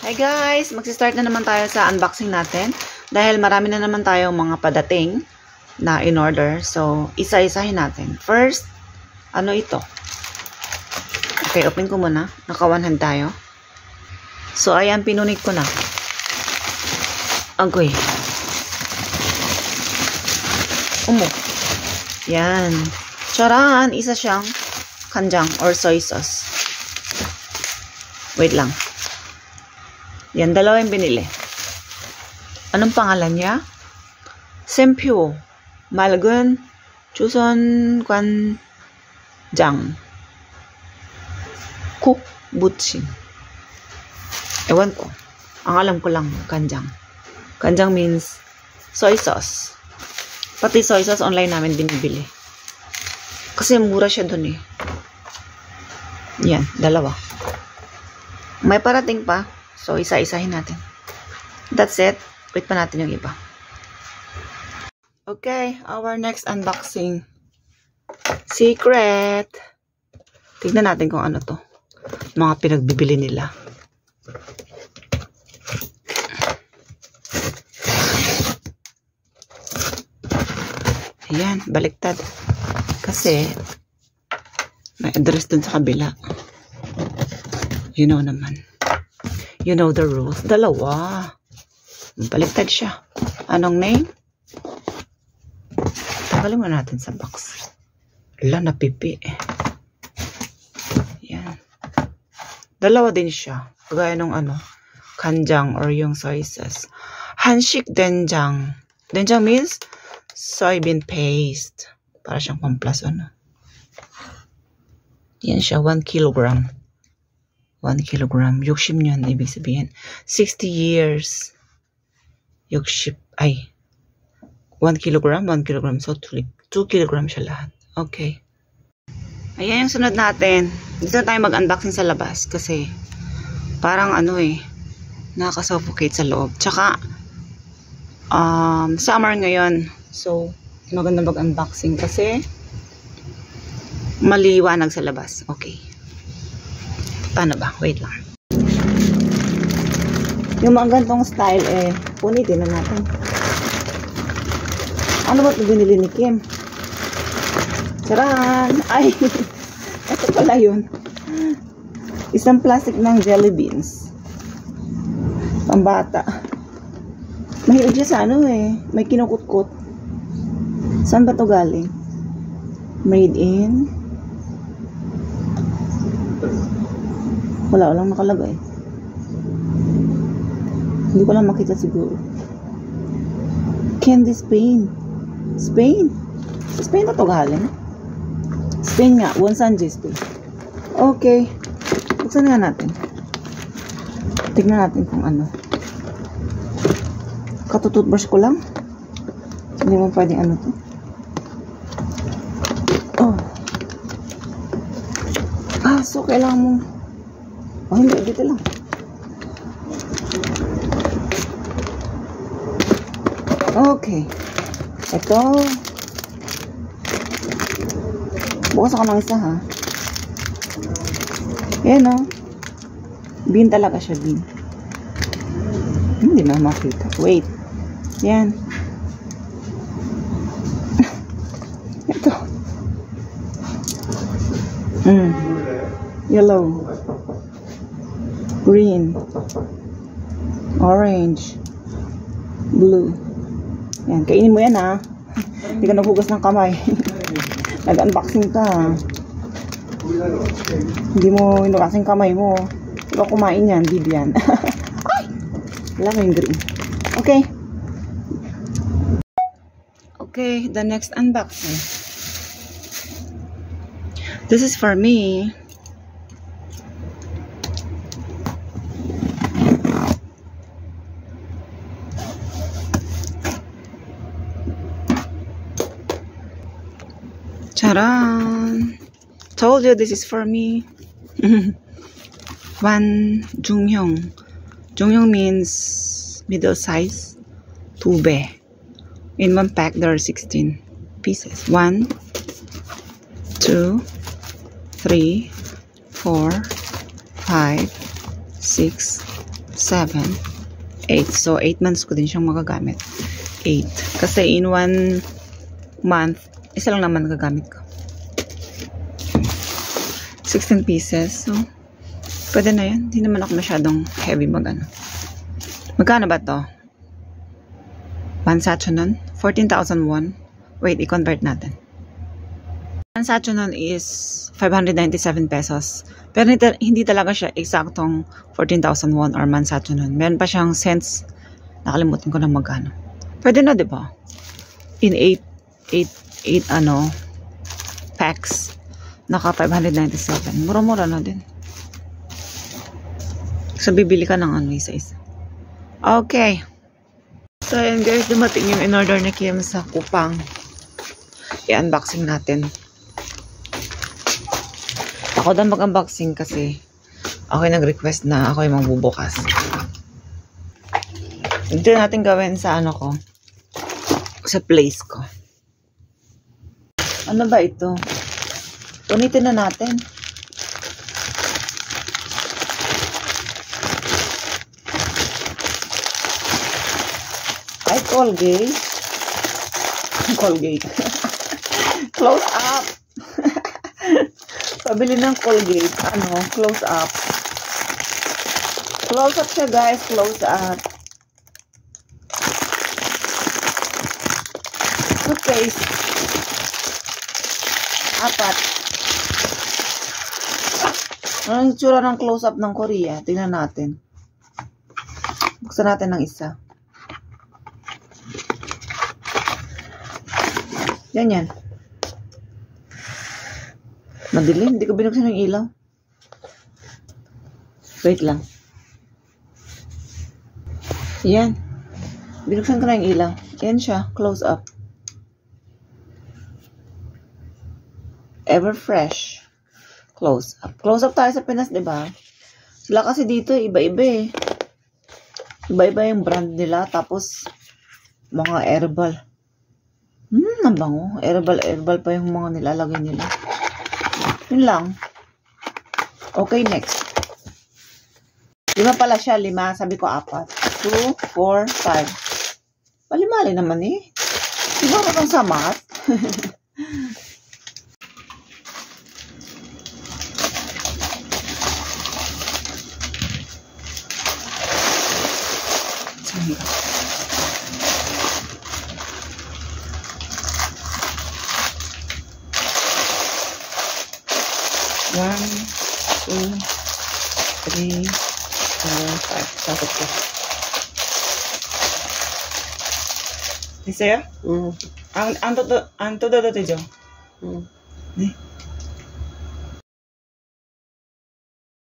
Hi guys! Magsistart na naman tayo sa unboxing natin. Dahil marami na naman tayong mga padating na in-order. So, isa-isahin natin. First, ano ito? Okay, open ko muna. Naka-100 tayo. So, ayan, pinunik ko na. Agoy. Yan. Charan! Isa siyang kanjang or soy sauce. Wait lang. Yan, dalawa yung binili. Anong pangalan niya? Sempyo. Malgun. Chuson Kwanjang. Cook Butchin. Ewan ko. Ang alam ko lang, kanjang. Kanjang means soy sauce. Pati soy sauce online namin binibili. Kasi mura siya dun eh. Yan, dalawa. May parating pa. So, isa-isahin natin. That's it. Wait pa natin yung iba. Okay, our next unboxing. Secret. Tignan natin kung ano to. Mga pinagbibili nila. Ayan, baliktad. Kasi, may address dun sa kabila. You know naman. You know the rules. Dalawa. Baliktad siya. Anong name? Tagalin mo natin sa box. Wala, napipi. Yan. Dalawa din siya. Kagaya nung ano, kanjang or yung soy sauce. Hanshik denjang. Denjang means soybean paste. Para siyang pamplas ano. Yan siya, 1 kilogram. 1 kilogram. Yukship yun, ibig sabihin. 60 years. Yukship, ay. 1 kilogram, 1 kilogram. So, 2 kilogram siya lahat. Okay. Ayan yung sunod natin. Dito tayo mag-unboxing sa labas. Kasi, parang ano eh, nakaka-suffocate sa loob. Tsaka, summer ngayon. So, maganda mag-unboxing kasi, maliwanag sa labas. Okay. Paano ba? Wait lang. Yung mga gantong style eh, punitin na natin. Ano ba ito binili ni Kim? Charan! Ay! Ito pala yun. Isang plastic ng jelly beans. Pambata. Mahilig siya sa ano eh. May kinukutkot. Saan ba ito galing? Made in... Wala lang nakalagay. Hindi ko lang makita siguro. Candy Spain. Spain? Spain na to galing? Spain nga. Wonsan Spain. Okay. Buksan nga natin. Tignan natin kung ano. Katututbrush ko lang. Hindi mo pwedeng ano to. Oh. So kailangan mo hindi, dito lang. Okay. Ito. Bukas ako ng isa, ha? Ayan, o. Bean talaga siya, bean. Hindi na makita. Wait. Yan. Ito. Yellow. Green, orange, blue. Yan, kainin mo yan ha. Hindi ka naghugas ng kamay. Nag-unboxing ka. Hindi mo hinugasin kamay mo. Ikaw kumain yan, Bibian. Ay! Wala mo yung green. Okay. Okay, the next unboxing. This is for me. Charan! Told you this is for me. One Junghyung. Junghyung means middle size. 2be. In one pack there are 16 pieces. 1, 2, 3, 4, 5, 6, 7, 8. So, 8 months ko din siyang magagamit. 8. Kasi in 1 month, isa lang naman gagamit ko. 16 pieces. So, pwede na yan. Hindi naman ako masyadong heavy mag-ano. Magkano ba to? Pansatcho nun? 14,001. Wait, i-convert natin. Pansatcho nun is 597 pesos. Pero hindi talaga siya eksaktong 14,001 or mansatcho nun. Meron pa siyang cents. Nakalimutan ko na magkano. Pwede na, di ba? In 8 packs. Naka 597. Mura-mura na din. So, bibili ka ng isa-isa. Okay. So, ayan guys, dumating yung in-order ni Kim sa Kupang. I-unboxing natin. Ako daw mag-unboxing kasi ako yung nag-request na ako yung magbubukas. Ito natin gawin sa ano ko. Sa place ko. Ano ba ito? Unitin na natin. Ay, Colgate. Colgate. Close up. Pabili ng Colgate. Ano? Close up. Close up siya, guys. Close up. Toothpaste. 4. Anong itsura ng close up ng Korea? Tingnan natin. Buksan natin ng isa. Yan. Madilim. Hindi ko binuksan yung ilaw. Wait lang. Yan. Binuksan ko na yung ilaw. Yan siya. Close up. Ever fresh. Close up. Close up tayo sa Pinas, diba? Sila kasi dito, iba-iba eh. Iba-iba yung brand nila. Tapos, mga herbal. Ang bango. Herbal pa yung mga nilalagay nila. Yun lang. Okay, next. 5 pala siya. 5. Sabi ko 4. 2, 4, 5. Palimali naman eh. Siguro kang sa math. One, 2, 3, 4, 5. Sakot ko. Bisa ya? Ang todo dito. Nih.